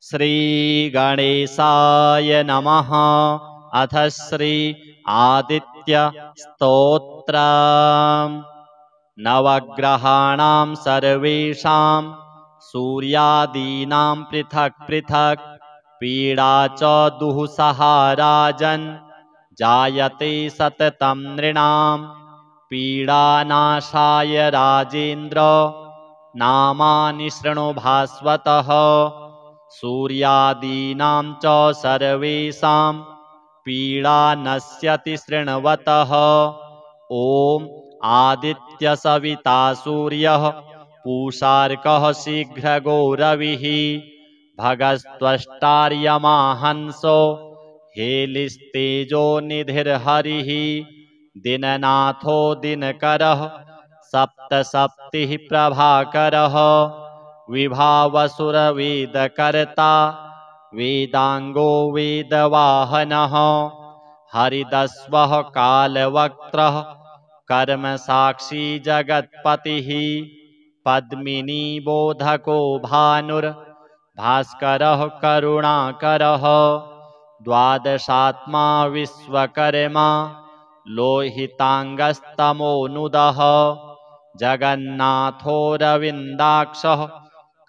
श्रीगणेशाय नमः। अथ श्री आदित्य स्तोत्रम्। नवग्रहाणां सर्वेषां सूर्यादीनां पृथक् पृथक् पीडा च दुःसहा राजन् जायते सततं नृणां पीडानाशाय राजेन्द्र नामानि शृणु भास्वतः। सूर्यादीनां च सर्वेषां पीडा नश्यति शृण्वतः। ॐ आदित्य सविता सूर्यः पूषार्कः शीघ्रगो रविः भगस्त्वष्टार्यमा हंसो हेलिस्तेजो निधिर्हरिः दिननाथो दिनकरः सप्तसप्तिः प्रभाकरः विभावसुरवेदकर्ता वेदांगो वेदवाहनः हरिदस्वः कालवक्त्रः कर्मसाक्षी जगत्पतिः पद्मिनी बोधको भानुर्भास्करः करुणाकरः द्वादशात्मा विश्वकर्मा लोहितांगस्तमोनुदः जगन्नाथो रविन्दाक्षः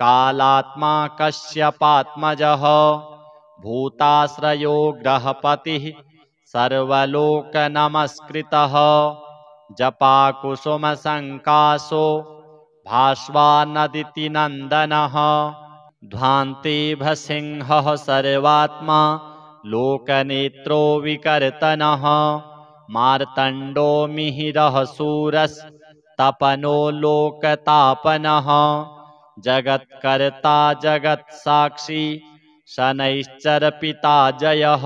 कालात्मा कश्यपात्मजः भूताश्रयो ग्रहपतिः सर्वलोकनमस्कृतः जपाकुसुमसङ्काशो भास्वानदितिनन्दनः ध्वान्तेभसिंहः सर्वात्मा लोकनेत्रो विकर्तनः मार्तण्डो मिहिरः शूरस्तपनो लोकतापनः जगत्कर्ता जगत्साक्षी शनैश्चरपिता जयः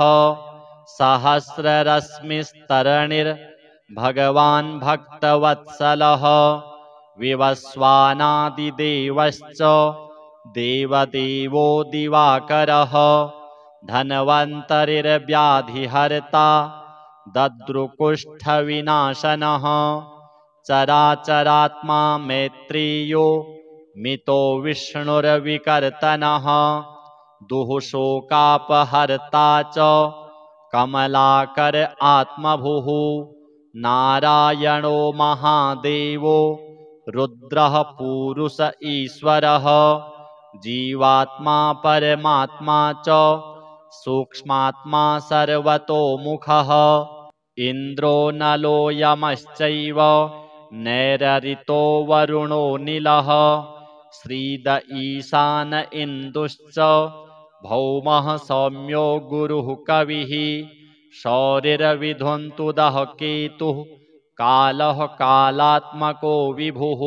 सहस्ररश्मिस्तरणिर्भगवान् भक्तवत्सलः विवस्वानादिदेवश्च देवदेवो दिवाकरः धन्वन्तरिर्व्याधिहर्ता दद्रुकुष्ठविनाशनः चराचरात्मा मैत्रेयो मितो विष्णुर्विकर्तनः दुःशोकापहर्ता च कमलाकर आत्मभुः नारायणो महादेवो रुद्रः पुरुष ईश्वरः जीवात्मा परमात्मा च सूक्ष्मात्मा सर्वतोमुखः इन्द्रो नलो यमश्चैव नैररितो वरुणो नीलः श्रीद ईशान इन्दुश्च भौमः सौम्यो गुरुः कविः शौरिर्विधुन्तुदः केतुः कालः कालात्मको विभुः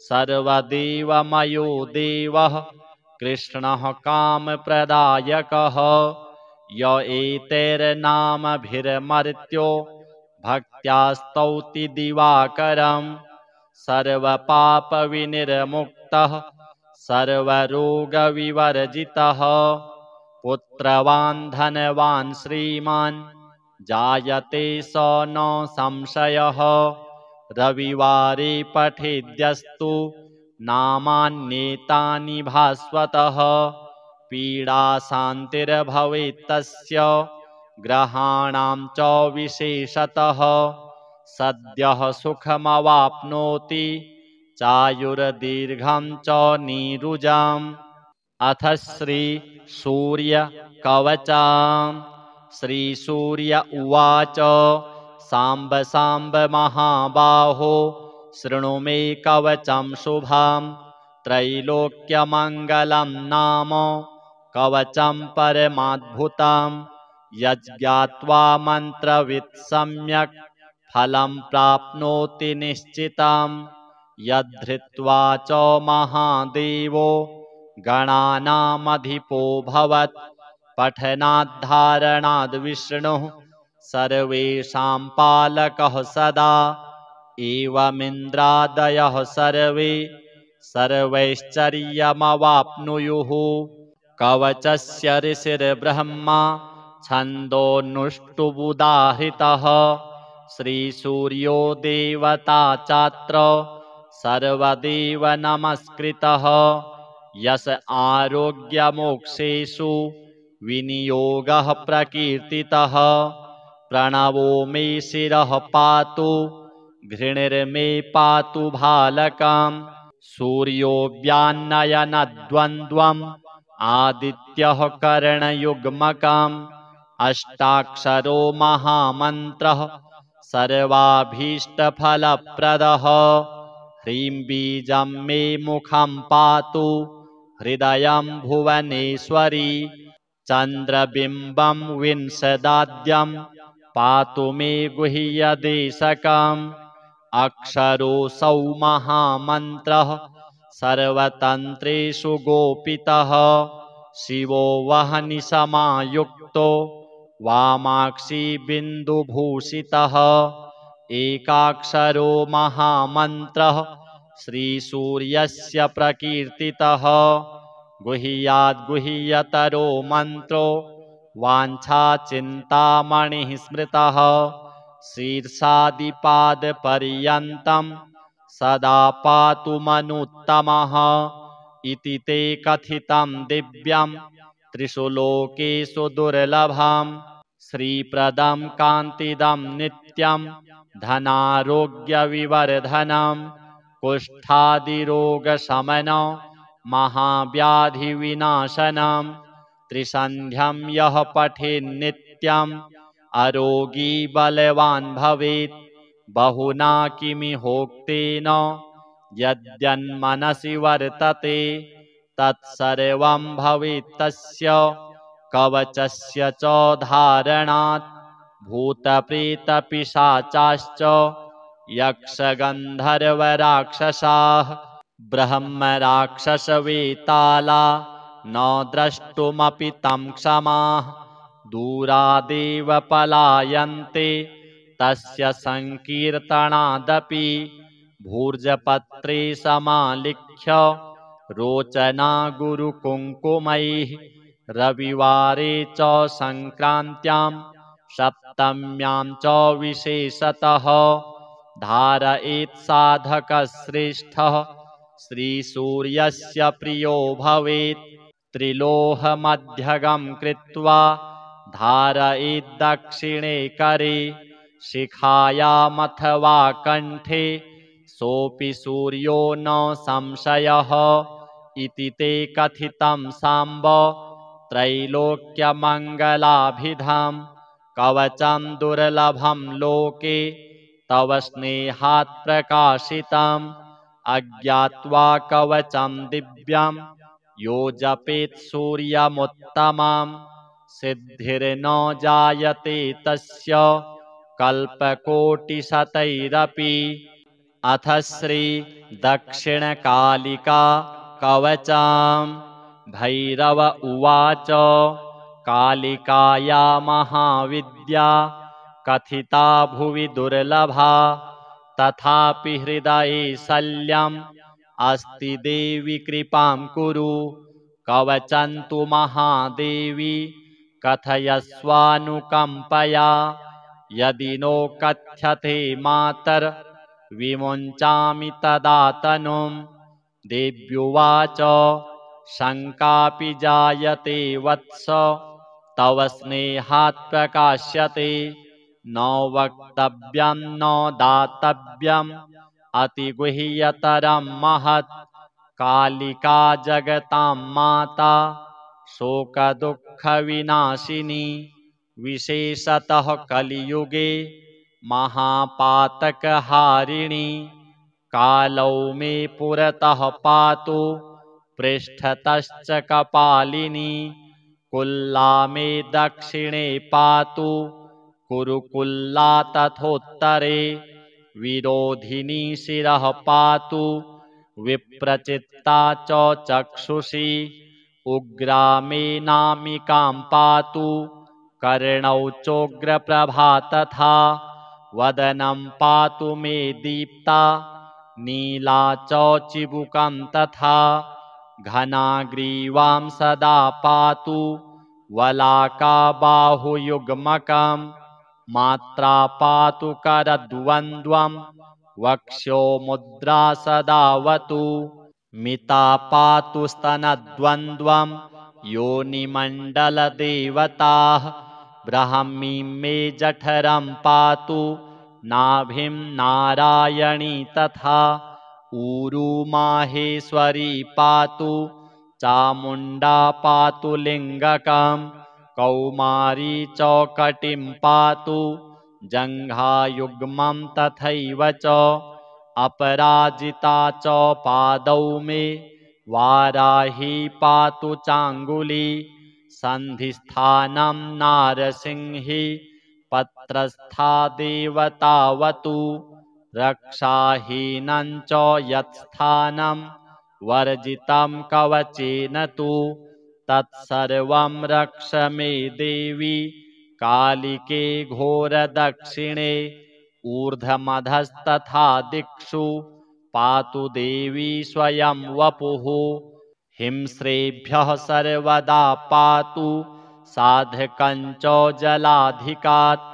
सर्वदेवमयो देवः कृष्णः कामप्रदायकः य एतैर्नामभिर्मर्त्यो भक्त्या स्तौति दिवाकरम् सर्वपापविनिर्मुक्तः सर्वरोगविवर्जितः पुत्रवान् धनवान् श्रीमान् जायते स न संशयः रविवारे पठेद्यस्तु नामान्येतानि भास्वतः पीडाशान्तिर्भवेत्तस्य ग्रहाणां च विशेषतः सद्यः सुखमवाप्नोति चायुर्दीर्घं च नीरुजम्। अथ श्री सूर्य कवचम्। श्री सूर्य उवाच सांब सांब महाबाहो शृणु मे कवचं शुभं त्रैलोक्यमङ्गलं नाम कवचं परमाद्भुतं यज्ञात्वा मन्त्रवित् सम्यक् फलं प्राप्नोति निश्चितं यद्धृत्वा च महादेवो गणानामधिपो भवत् पठनाद्धारणाद् विष्णुः सर्वेषां पालकः सदा एवमिन्द्रादयः सर्वे सर्वैश्चर्यमवाप्नुयुः कवचस्य ऋषिर्ब्रह्मा छन्दोनुष्टुबुदाहृतः श्रीसूर्यो देवता चात्र सर्वदेव नमस्कृतः यस आरोग्यमोक्षेषु विनियोगः प्रकीर्तितः। प्रणवो मे शिरः पातु घृणिर्मे पातु भालकम्। सूर्यो व्यान्नयनद्वन्द्वम् आदित्यः करणयुग्मकम्। अष्टाक्षरो महामन्त्रः सर्वाभीष्टफलप्रदः। ह्रीं बीजं मे मुखं पातु हृदयं भुवनेश्वरी। चन्द्रबिम्बं विंशदाद्यं पातु मे गुह्यदेशकम्। अक्षरोऽसौ महामन्त्रः सर्वतन्त्रेषु गोपितः। शिवो वह्निसमायुक्तो वामाक्षि बिन्दुभूषितः। एकाक्षरो महामन्त्रः श्रीसूर्यस्य प्रकीर्तितः। गुह्याद्गुह्यतरो मन्त्रो वाञ्छाचिन्तामणिः स्मृतः। शीर्षादिपादपर्यन्तं सदा पातु मनुत्तमः। इति ते कथितं दिव्यं त्रिषु लोकेषु दुर्लभम्। श्रीप्रदं कान्तिदं नित्यं धनारोग्यविवर्धनम्। कुष्ठादिरोगशमनं महाव्याधिविनाशनम्। त्रिसन्ध्यं यः पठेन्नित्यम् अरोगी बलवान् भवेत्। बहुना किमिहोक्तेन यद्यन्मनसि वर्तते तत्सर्वं भवेत् तस्य कवचस्य च धारणात्। भूतप्रेतपिशाचाश्च यक्षगन्धर्वराक्षसाः ब्रह्मराक्षसवेताला न द्रष्टुमपि तं क्षमाः। दूरादेव पलायन्ते तस्य संकीर्तनादपि। भूर्जपत्रे समालिख्य रोचना गुरुकुङ्कुमैः। रविवारे च संक्रान्त्यां सप्तम्यां च विशेषतः धारयेत् साधकश्रेष्ठः श्रीसूर्यस्य प्रियो भवेत्। त्रिलोहमध्यगं कृत्वा धारयेत् दक्षिणे करे शिखायामथवा कण्ठे सोऽपि सूर्यो न संशयः। इति ते कथितं साम्ब त्रैलोक्यमङ्गलाभिधां। कवचं दुर्लभं लोके तव स्नेहात् प्रकाशितम्। अज्ञात्वा कवचं दिव्यं यो जपेत् सूर्यमुत्तमम् सिद्धिर्न जायते तस्य कल्पकोटिशतैरपि। अथ श्री दक्षिणकालिका कवचम्। भैरव उवाच कालिकाया महाविद्या कथिता भुवि दुर्लभा। तथापि हृदये शल्यम् अस्ति देवि कृपां कुरु। कवचं तु महादेवी कथयस्वानुकम्पया। यदि नो कथ्यते मातर विमुञ्चामि तदा तनुम्। देव्युवाच शङ्कापि जायते वत्स तव स्नेहात् प्रकाश्यते। न वक्तव्यं न दातव्यम् अतिगुह्यतरं महत्। कालिका जगतां माता शोकदुःखविनाशिनी। विशेषतः कलियुगे महापातकहारिणी। कालौ मे पुरतः पातु पृष्ठतश्च कपालिनी। कुल्ला मे दक्षिणे पातु कुरुकुल्ला तथोत्तरे। विरोधिनी शिरः पातु विप्रचित्ता च चक्षुषी। उग्रा मे नामिकां पातु कर्णौ चोग्रप्रभा तथा। वदनं पातु मे दीप्ता नीला च चिबुकं तथा। घनाग्रीवां सदा पातु वलाका बाहुयुग्मकम्। मात्रा पातु करद्वन्द्वं वक्षो मुद्रा सदावतु। मिता पातु स्तनद्वन्द्वं योनिमण्डलदेवताः ब्राह्मीं मे जठरं पातु नाभिं नारायणी तथा ऊरू माहेश्वरी पातु चामुण्डा पातु लिङ्गकं कौमारी चौकटिं पातु जङ्घायुग्मं तथैव च अपराजिता च पादौ मे वाराही पातु चाङ्गुली सन्धिस्थानं नारसिंही पत्रस्था देवतावतु रक्षाहीनं च यत्स्थानं वर्जितं कवचेन तु तत्सर्वं रक्ष मे देवी कालिके घोरदक्षिणे ऊर्ध्वमधस्तथा दिक्षु पातु देवी स्वयं वपुः हिंस्रेभ्यः सर्वदा पातु साधकं च जलाधिकात्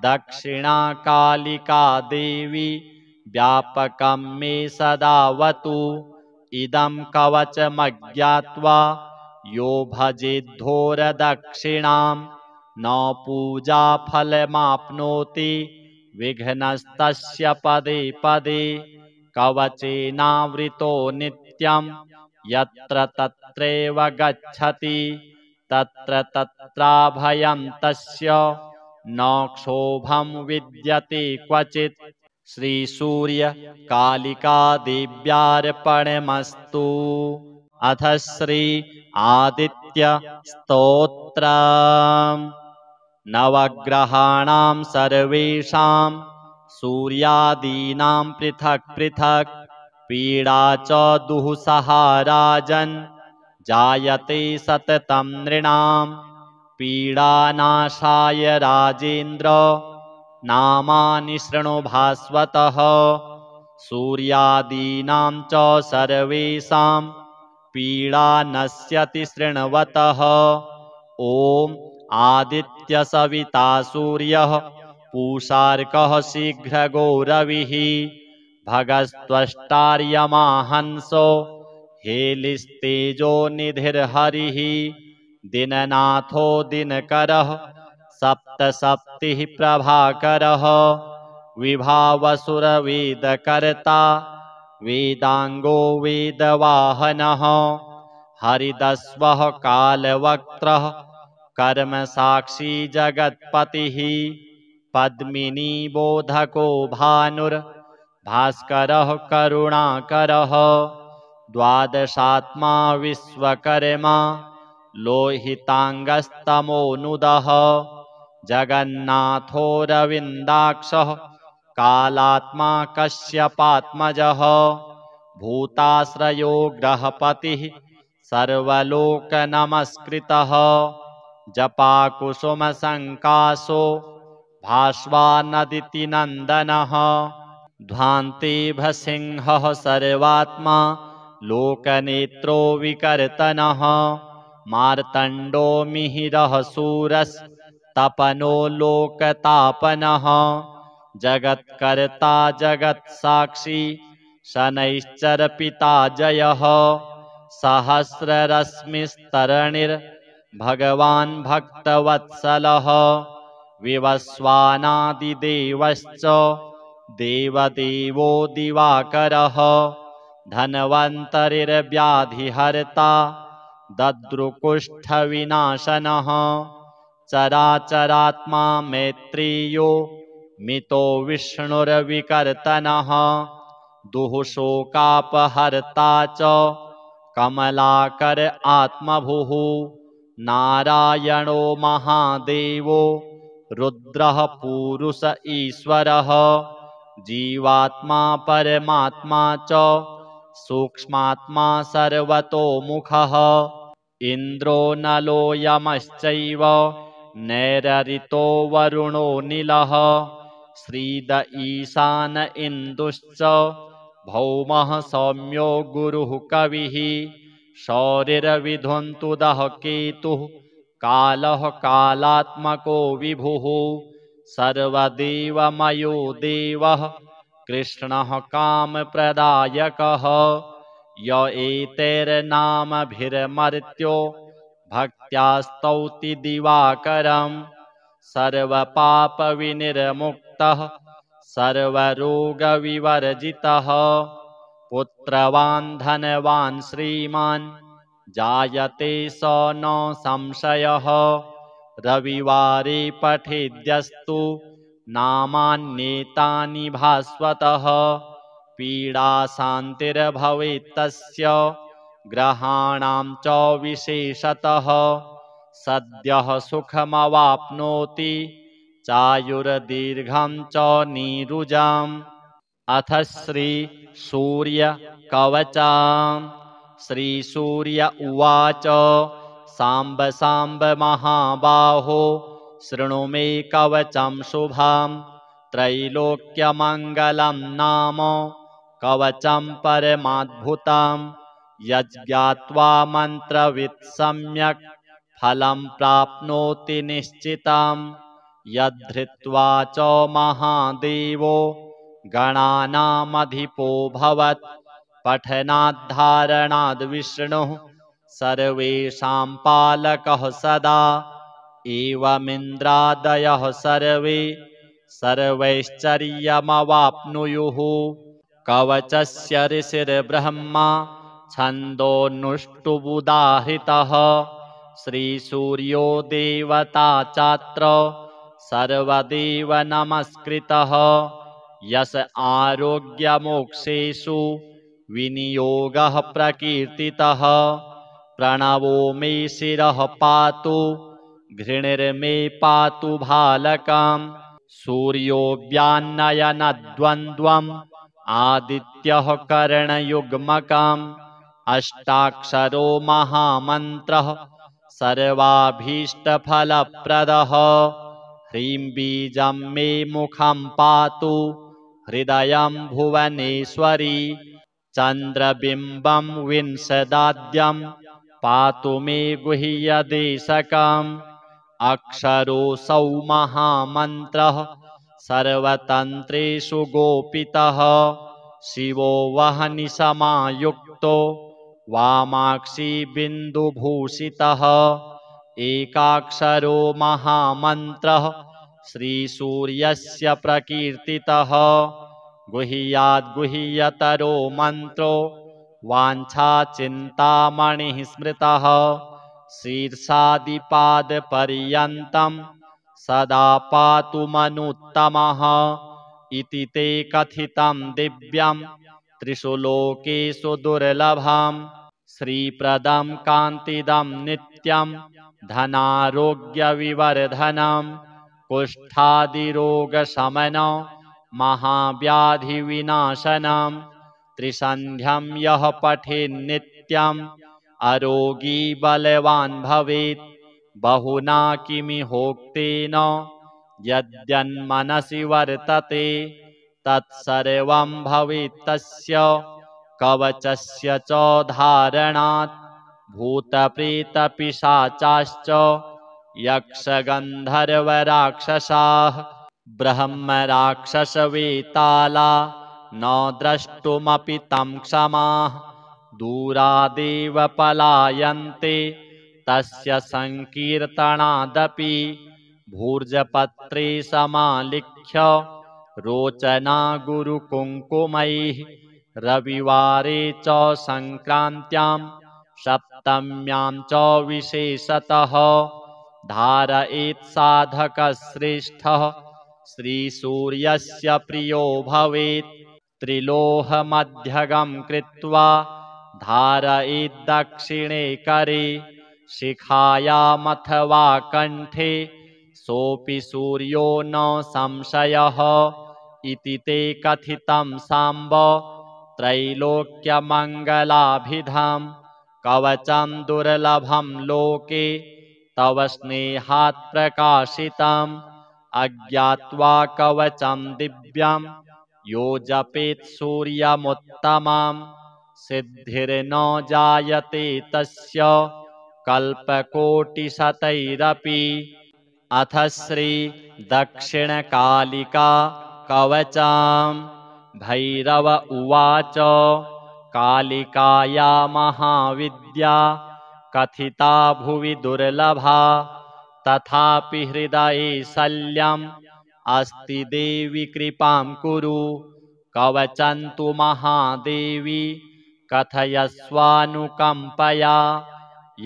दक्षिणा कालिका देवी व्यापकं मे सदावतु इदं कवचमज्ञात्वा यो भजेद्धोरदक्षिणां न पूजाफलमाप्नोति विघ्नस्तस्य पदे पदे कवचेनावृतो नित्यं यत्र तत्रैव गच्छति तत्र तत्राभयं तस्य न क्षोभं विद्यते क्वचित् श्रीसूर्य कालिका देव्यार्पणमस्तु। अथ श्री आदित्य स्तोत्रम्। नवग्रहाणां सर्वेषां सूर्यादीनां पृथक् पृथक् पीडा च दुःसहा राजन् जायते सततं नृणां पीडानाशाय राजेन्द्र नामानि शृणु भास्वतः सूर्यादीनां च सर्वेषां पीडा नश्यति शृण्वतः। ॐ आदित्य सविता सूर्यः पूषार्कः शीघ्रगो रविः भगस्त्वष्टार्यमा हंसो हेलिस्तेजो निधिर्हरिः दिननाथो दिनकरः सप्तसप्तिः प्रभाकरः विभावसुरवेदकर्ता वेदांगो वेदवाहनः हरिदस्वः कालवक्त्रः कर्मसाक्षी जगत्पतिः पद्मिनी बोधको भानुर्भास्करः करुणाकरः द्वादशात्मा विश्वकर्मा लोहितांगस्तमोनुदः जगन्नाथो रविन्दाक्षः कालात्मा कश्यपात्मजः भूताश्रयो ग्रहपतिः सर्वलोकनमस्कृतः जपाकुसुमसङ्कासो भास्वानदिति नन्दनः ध्वान्ते भसिंहः सर्वात्मा लोकनेत्रो विकर्तनः मार्तण्डो मिहिरः शूरस्तपनो लोकतापनः जगत्कर्ता जगत्साक्षी शनैश्चरपिता जयः सहस्ररश्मिस्तरणिर्भगवान् भक्तवत्सलः विवस्वानादिदेवश्च देवदेवो दिवाकरः धन्वन्तरिर्व्याधिहर्ता दद्रुकुष्ठविनाशनः चराचरात्मा मैत्रेयो मितो विष्णुर्विकर्तनः दुःशोकापहर्ता च कमलाकर आत्मभुः नारायणो महादेवो रुद्रः पुरुष ईश्वरः जीवात्मा परमात्मा च सूक्ष्मात्मा सर्वतोमुखः इन्द्रो नलो यमश्चैव नैररितो वरुणो नीलः श्रीद ईशान इन्दुश्च भौमः सौम्यो गुरुः कविः शौरिर्विधुन्तुदः केतुः कालः कालात्मको विभुः सर्वदेवमयो देवः कृष्णः कामप्रदायकः य एतैर्नामभिर्मर्त्यो भक्त्या स्तौति दिवाकरम् सर्वपापविनिर्मुक्तः सर्वरोगविवर्जितः पुत्रवान् धनवान् श्रीमान् जायते स न संशयः रविवारे पठेद्यस्तु नामान्येतानि भास्वतः पीडाशान्तिर्भवेत् तस्य ग्रहाणां च विशेषतः सद्यः सुखमवाप्नोति चायुर्दीर्घं च नीरुजम् अथ श्री सूर्य कवचम् श्रीसूर्य उवाच साम्ब साम्ब महाबाहो शृणु मे कवचं शुभं त्रैलोक्यमङ्गलं नाम कवचं परमाद्भुतं यज्ञात्वा मन्त्रवित् सम्यक् फलं प्राप्नोति निश्चितं यद्धृत्वा च महादेवो गणानामधिपो भवत् पठनाद्धारणाद् विष्णुः सर्वेषां पालकः सदा एवमिन्द्रादयः सर्वे सर्वैश्चर्यमवाप्नुयुः कवचस्य ऋषिर्ब्रह्मा छन्दोनुष्टुबुदाहृतः श्रीसूर्यो देवता चात्र सर्वदेव नमस्कृतः यस आरोग्यमोक्षेषु विनियोगः प्रकीर्तितः प्रणवो मे शिरः पातु घृणिर्मे पातु भालकम् सूर्यो व्यान्नयनद्वन्द्वम् आदित्यः करणयुग्मकम् अष्टाक्षरो महामन्त्रः सर्वाभीष्टफलप्रदः ह्रीं बीजं मे मुखं पातु हृदयं भुवनेश्वरी चन्द्रबिम्बं विंशदाद्यं पातु मे गुह्यदेशकम् अक्षरोऽसौ महामन्त्रः सर्वतन्त्रेषु गोपितः शिवो वह्निसमायुक्तो वामाक्षी बिन्दुभूषितः एकाक्षरो महामन्त्रः श्रीसूर्यस्य प्रकीर्तितः गुह्याद्गुह्यतरो मन्त्रो वाञ्छाचिन्तामणिः स्मृतः शीर्षादिपादपर्यन्तं सदा पातु मनुत्तमः इति ते कथितं दिव्यं त्रिषु लोकेषु दुर्लभम् श्रीप्रदं कान्तिदं नित्यं धनारोग्यविवर्धनम् कुष्ठादिरोगशमनं महाव्याधिविनाशनम् त्रिसन्ध्यं यः पठेन्नित्यम् अरोगी बलवान् भवेत् बहुना किमिहोक्तेन यद्यन्मनसि वर्तते तत्सर्वं भवेत् तस्य कवचस्य च धारणात् भूतप्रेतपिशाचाश्च यक्षगन्धर्वराक्षसाः ब्रह्मराक्षसवेताला न द्रष्टुमपि तं क्षमाः दूरादेव पलायन्ते तस्य संकीर्तनादपि भूर्जपत्रे समालिख्य रोचना गुरुकुङ्कुमैः रविवारे च संक्रान्त्यां सप्तम्यां च विशेषतः धारयेत् साधकश्रेष्ठः श्रीसूर्यस्य प्रियो भवेत् त्रिलोहमध्यगं कृत्वा धारयेत् दक्षिणे करे शिखायामथवा कण्ठे सोऽपि सूर्यो न संशयः इति ते कथितं साम्ब त्रैलोक्यमङ्गलाभिधं कवचं दुर्लभं लोके तव स्नेहात् प्रकाशितम् अज्ञात्वा कवचं दिव्यं यो जपेत् सूर्यमुत्तमं सिद्धिर्न जायते तस्य कल्पकोटिशतैरपि अथ श्री दक्षिणकालिका कवचम् भैरव उवाच कालिकाया महाविद्या कथिता भुवि दुर्लभा तथापि हृदये शल्यम् अस्ति देवि कृपां कुरु कवचन्तु महादेवी कथयस्वानुकम्पया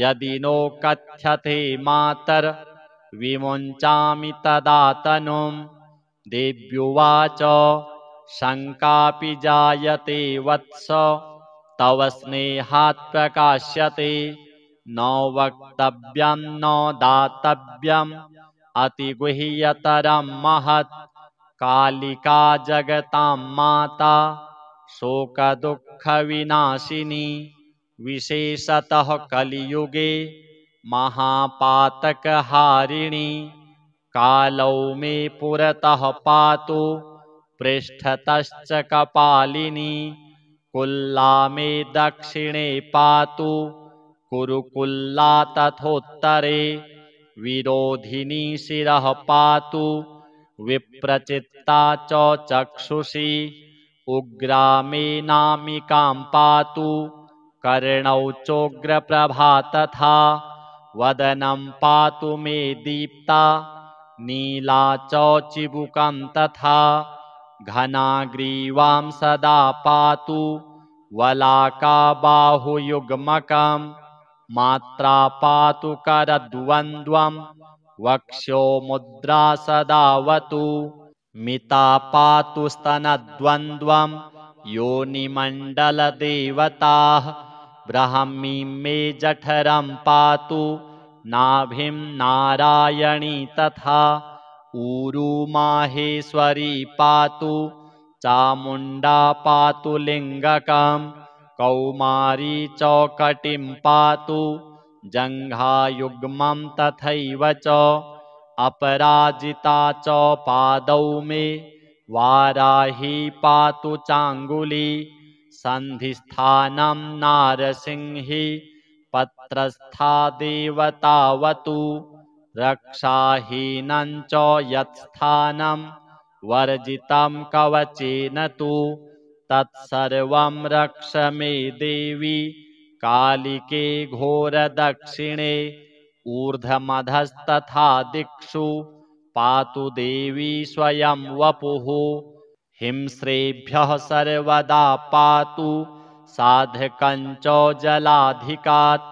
यदि नो कथ्यते मातर्विमुञ्चामि तदा तनुं देव्युवाच शङ्कापि जायते वत्स तव स्नेहात् प्रकाश्यते न वक्तव्यं न दातव्यम् अतिगुह्यतरं महत् कालिका जगतां माता शोकदुःखविनाशिनी विशेषतः कलियुगे महापातकहारिणी कालौ मे पुरतः पातु पृष्ठतश्च कपालिनी कुल्ला मे दक्षिणे पातु कुरुकुल्ला तथोत्तरे विरोधिनी शिरः पातु विप्रचित्ता च चक्षुषी उग्रा मे नामिकां पातु कर्णौ चोग्रप्रभा तथा वदनं पातु मे दीप्ता नीला च चिबुकं तथा घनाग्रीवां सदा पातु वलाका बाहुयुग्मकं मात्रा पातु करद्वन्द्वं वक्षो मुद्रा सदावतु मिता पातु स्तनद्वन्द्वं योनिमण्डलदेवताः ब्राह्मीं मे जठरं पातु नाभिं नारायणी तथा ऊरू माहेश्वरी पातु चामुण्डा पातु लिङ्गकं कौमारी चौकटिं पातु जङ्घायुग्मं तथैव च अपराजिता च पादौ मे वाराही पातु चाङ्गुली सन्धिस्थानं नारसिंही पत्रस्था देवतावतु रक्षाहीनं च यत्स्थानं वर्जितं कवचेन तु तत्सर्वं रक्ष मे देवी कालिके घोरदक्षिणे ऊर्ध्वमधस्तथा दिक्षु पातु देवी स्वयं वपुः हिंस्रेभ्यः सर्वदा पातु साधकं च जलाधिकात्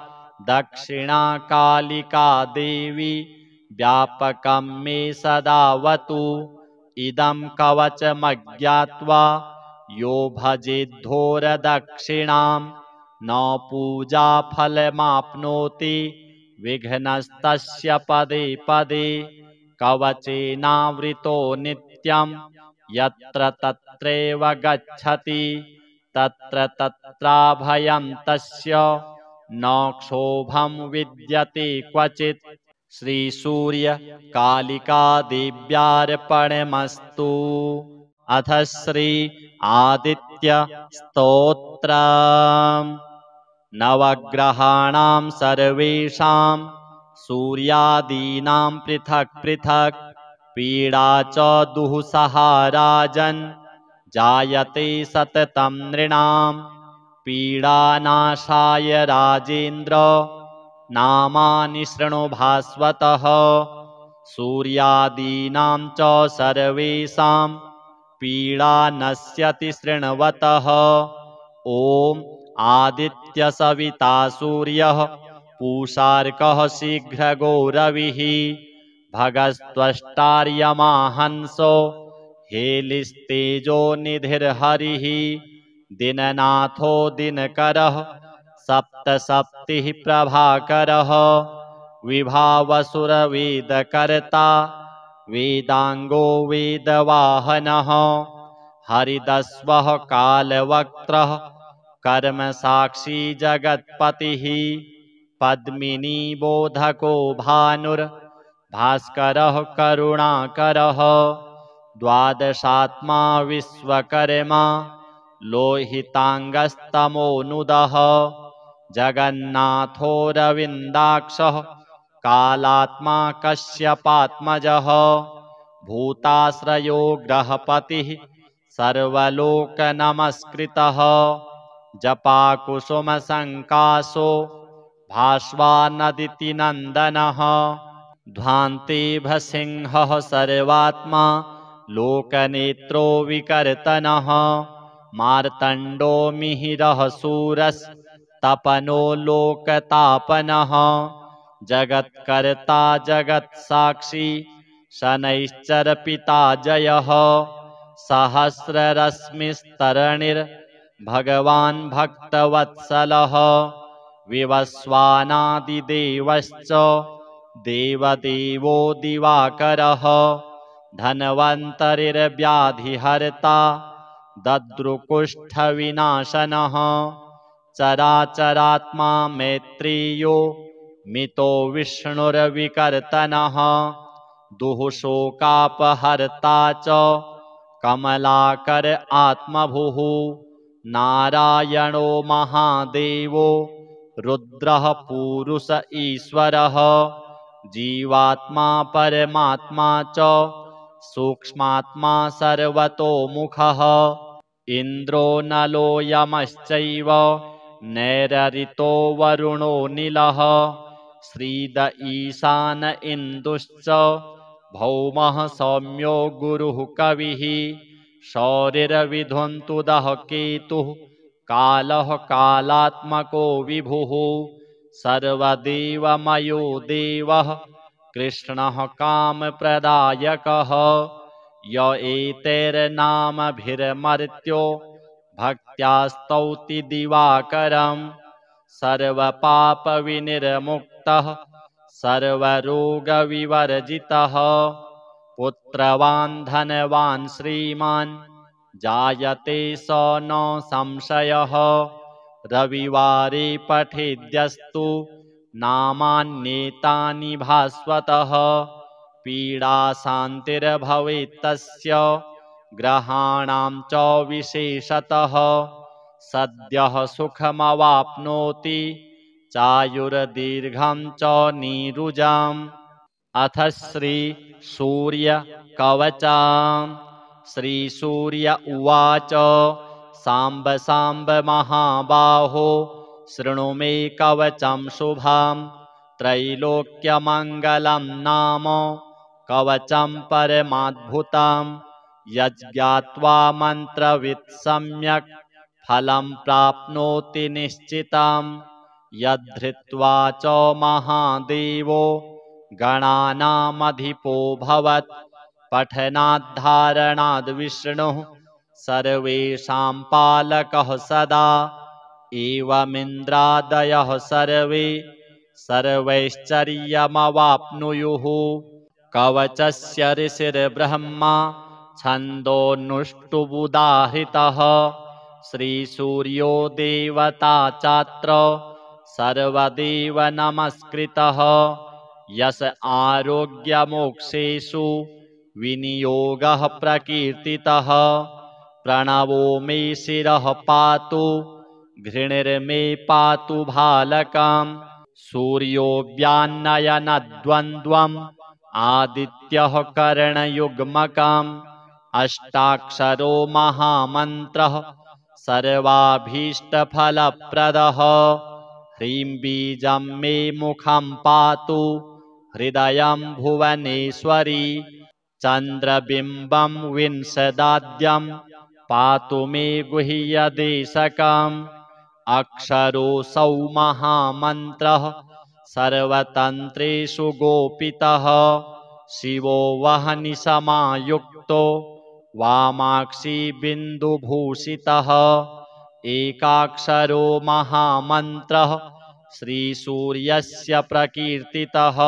दक्षिणा कालिका देवी व्यापकं मे सदावतु इदं कवचमज्ञात्वा यो भजेद्धोरदक्षिणां न पूजाफलमाप्नोति विघ्नस्तस्य पदे पदे कवचेनावृतो नित्यं यत्र तत्रैव गच्छति तत्र तत्राभयं तस्य न क्षोभं विद्यते क्वचित् श्रीसूर्य कालिका देव्यार्पणमस्तु अथ श्री आदित्य स्तोत्रम् नवग्रहाणां सर्वेषां सूर्यादीनां पृथक् पृथक् पीडा च दुःसहा राजन् जायते सततं नृणां पीडानाशाय राजेन्द्र नामानि शृणु भास्वतः सूर्यादीनां च सर्वेषां पीडा नश्यति शृण्वतः ॐ आदित्यसविता सूर्यः पूषार्कः शीघ्रगो रविः भगस्त्वष्टार्यमाहंसो हेलिस्तेजो निधिर्हरिः दिननाथो दिनकरः सप्तसप्तिः प्रभाकरः विभावसुरवेदकर्ता वेदाङ्गो वेदवाहनः हरिदस्वः कालवक्त्रः कर्मसाक्षी जगत्पतिः पद्मिनी बोधको भानुर्भास्करः करुणाकरः द्वादशात्मा विश्वकर्मा लोहिताङ्गस्तमोनुदः जगन्नाथो रविन्दाक्षः कालात्मा कश्यपात्मजः भूताश्रयो ग्रहपतिः सर्वलोकनमस्कृतः जपाकुसुमसङ्कासो भास्वानदिति नन्दनः ध्वान्ते भसिंहः सर्वात्मा लोकनेत्रो विकर्तनः मार्तण्डो मिहिरः शूरस्तपनो लोकतापनः जगत्कर्ता जगत्साक्षी शनैश्चरपिता जयः सहस्ररश्मिस्तरणिर्भगवान् भक्तवत्सलः विवस्वानादिदेवश्च देवदेवो दिवाकरः धन्वन्तरिर्व्याधिहर्ता दद्रुकुष्ठविनाशनः चराचरात्मा मैत्रेयो मितो विष्णुर्विकर्तनः दुःशोकापहर्ता च कमलाकर आत्मभुः नारायणो महादेवो रुद्रः पुरुष ईश्वरः जीवात्मा परमात्मा च सूक्ष्मात्मा सर्वतोमुखः इन्द्रो नलो यमश्चैव नैररितो वरुणो नीलः श्रीद ईशान इन्दुश्च भौमः सौम्यो गुरुः कविः शौरिर्विधुन्तुदः केतुः कालः कालात्मको विभुः सर्वदेवमयो देवः कृष्णः कामप्रदायकः य एतैर्नामभिर्मर्त्यो भक्त्या स्तौति दिवाकरम् सर्वपापविनिर्मुक्तः सर्वरोगविवर्जितः पुत्रवान् धनवान् श्रीमान् जायते स न संशयः रविवारे पठेद्यस्तु नामान्येतानि भास्वतः पीडाशान्तिर्भवेत्तस्य ग्रहाणां च विशेषतः सद्यः सुखमवाप्नोति चायुर्दीर्घं च नीरुजाम् अथ श्रीसूर्यकवचम् श्रीसूर्य उवाच साम्ब साम्ब महाबाहो शृणु मे कवचं शुभं त्रैलोक्यमङ्गलं नाम कवचं परमाद्भुतं यज्ञात्वा मन्त्रवित् सम्यक् फलं प्राप्नोति निश्चितं यद्धृत्वा च महादेवो गणानामधिपो भवत् पठनाद्धारणाद् विष्णुः सर्वेषां पालकः सदा एवमिन्द्रादयः सर्वे सर्वैश्चर्यमवाप्नुयुः कवचस्य ऋषिर्ब्रह्मा छन्दोनुष्टुबुदाहृतः श्रीसूर्यो देवता चात्र सर्वदेव नमस्कृतः यस आरोग्यमोक्षेषु विनियोगः प्रकीर्तितः प्रणवो मे शिरः पातु घृणिर्मे पातु भालकम् सूर्यो व्यान्नयनद्वन्द्वम् आदित्यः करणयुग्मकम् अष्टाक्षरो महामन्त्रः सर्वाभीष्टफलप्रदः ह्रीं बीजं मे मुखं पातु हृदयं भुवनेश्वरी चन्द्रबिम्बं विंशदाद्यं पातु मे गुह्यदेशकम् अक्षरोऽसौ महामन्त्रः सर्वतन्त्रेषु गोपितः शिवो वह्निसमायुक्तो वामाक्षी बिन्दुभूषितः एकाक्षरो महामन्त्रः श्रीसूर्यस्य प्रकीर्तितः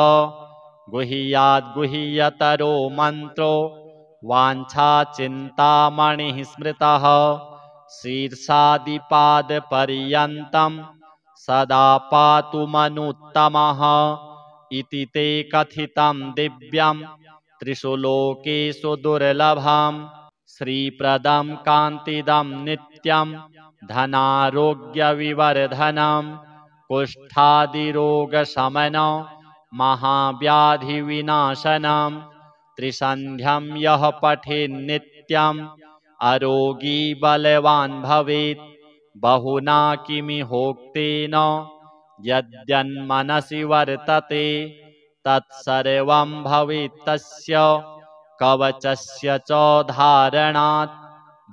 गुह्याद्गुह्यतरो मन्त्रो वाञ्छाचिन्तामणिः स्मृतः शीर्षादिपादपर्यन्तं सदा पातु मनुत्तमः इति ते कथितं दिव्यं त्रिषु लोकेषु दुर्लभम् श्रीप्रदं कान्तिदं नित्यं धनारोग्यविवर्धनं कुष्ठादिरोगशमनं महाव्याधिविनाशनं त्रिसन्ध्यं यः पठेन्नित्यम् अरोगी बलवान् भवेत् बहुना किमिहोक्तेन यद्यन्मनसि वर्तते तत्सर्वं भवेत् तस्य कवचस्य च धारणात्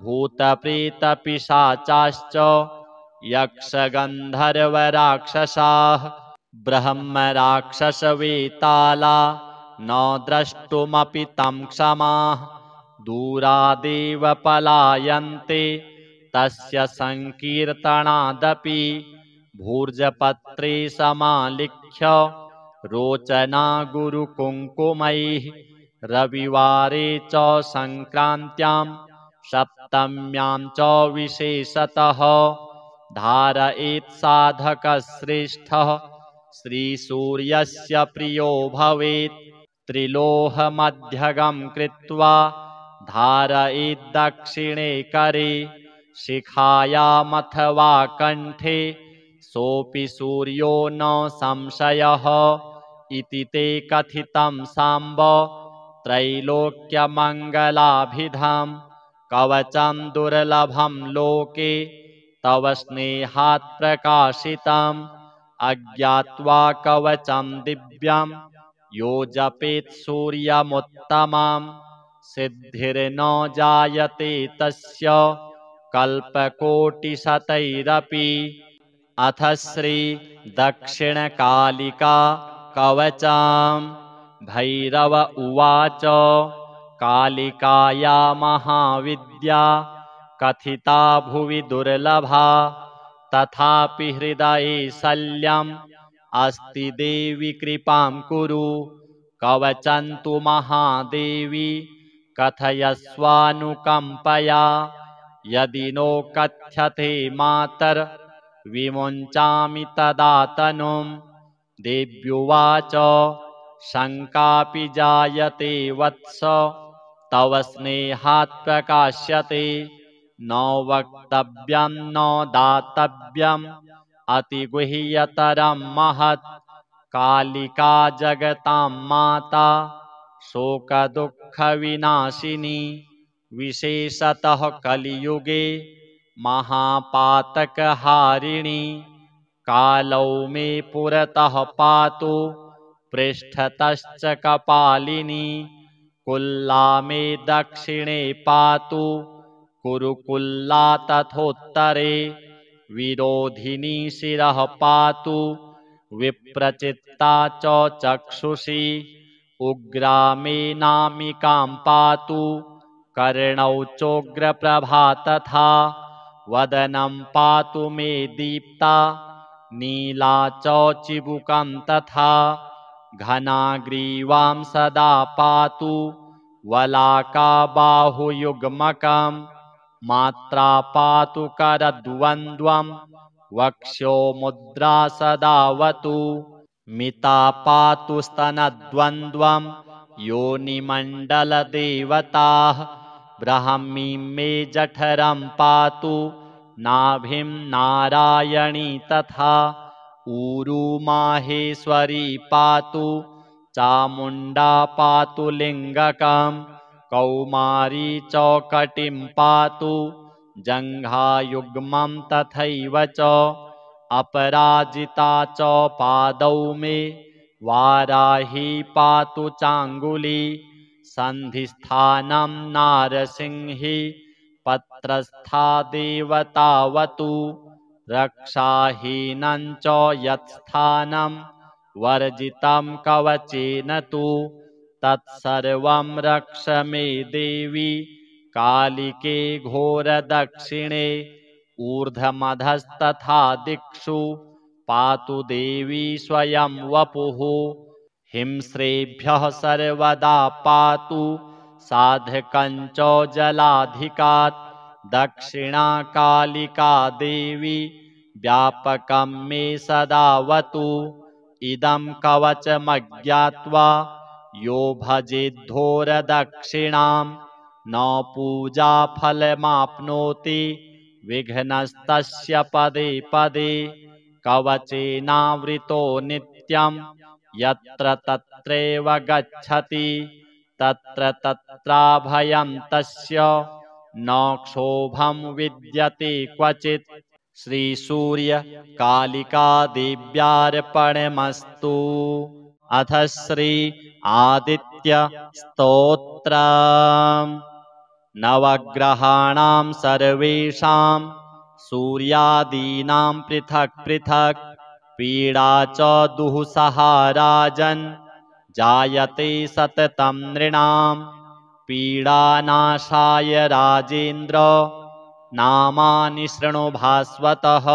भूतप्रेतपिशाचाश्च यक्षगन्धर्वराक्षसाः ब्रह्मराक्षसवेताला न द्रष्टुमपि तं क्षमाः दूरादेव पलायन्ते तस्य संकीर्तनादपि भूर्जपत्रे समालिख्य रोचना गुरुकुङ्कुमैः रविवारे च संक्रान्त्यां सप्तम्यां च विशेषतः धारयेत् साधकश्रेष्ठः श्रीसूर्यस्य प्रियो भवेत् त्रिलोहमध्यगं कृत्वा धारयेत् दक्षिणे करे शिखायामथवा कण्ठे सोऽपि सूर्यो न संशयः इति ते कथितं साम्ब त्रैलोक्यमङ्गलाभिधां कवचं दुर्लभं लोके तव स्नेहात् प्रकाशितम् अज्ञात्वा कवचं दिव्यं यो जपेत् सूर्यमुत्तमं सिद्धिर्न जायते तस्य कल्पकोटिशतैरपि अथ श्री दक्षिणकालिका कवचम् भैरव उवाच कालिकाया महाविद्या कथिता भुवि दुर्लभा तथापि हृदये शल्यम् अस्ति देवि कृपां कुरु कवचन्तु महादेवी कथयस्वानुकम्पया यदि नो कथ्यते मातर विमुञ्चामि तदा तनुं देव्युवाच शङ्कापि जायते वत्स तव स्नेहात् प्रकाश्यते न वक्तव्यं न दातव्यम् अतिगुह्यतरं महत् कालिका जगतां माता शोकदुःखविनाशिनी विशेषतः कलियुगे महापातकहारिणी कालौ मे पुरतः पातु पृष्ठतश्च कपालिनी कुल्ला मे दक्षिणे पातु कुरुकुल्ला तथोत्तरे विरोधिनी शिरः पातु विप्रचित्ता च चक्षुषी उग्रा मे नामिकां पातु कर्णौ चोग्रप्रभा तथा वदनं पातु मे दीप्ता नीला च चिबुकं तथा घनाग्रीवां सदा पातु वलाका बाहुयुग्मकं मात्रा पातु करद्वन्द्वं वक्ष्यो मुद्रा सदावतु मिता पातु स्तनद्वन्द्वं योनिमण्डलदेवताः ब्राह्मीं मे जठरं पातु नाभिं नारायणी तथा ऊरू माहेश्वरी पातु चामुण्डा पातु लिङ्गकं कौमारी चौकटिं पातु जङ्घायुग्मं तथैव च अपराजिता च पादौ मे वाराही पातु चाङ्गुली सन्धिस्थानं नारसिंही पत्रस्था देवतावतु रक्षाहीनं च यत्स्थानं वर्जितं कवचेन तु तत्सर्वं रक्ष मे देवी कालिके घोरदक्षिणे ऊर्ध्वमधस्तथा दिक्षु पातु देवी स्वयं वपुः हिंस्रेभ्यः सर्वदा पातु साधकं च जलाधिकात् दक्षिणा कालिका देवी व्यापकं मे सदावतु इदं कवचमज्ञात्वा यो भजेद्धोरदक्षिणां न पूजाफलमाप्नोति विघ्नस्तस्य पदे पदे कवचेनावृतो नित्यं यत्र तत्रैव गच्छति तत्र तत्राभयं तस्य न क्षोभं विद्यते क्वचित् श्रीसूर्यकालिकादेव्यार्पणमस्तु। अथ श्री आदित्यस्तोत्रम्। नवग्रहाणां सर्वेषां सूर्यादीनां पृथक् पृथक् पीडा च दुःसहा राजन् जायते सततं नृणां पीडानाशाय राजेन्द्र नामानि शृणु भास्वतः।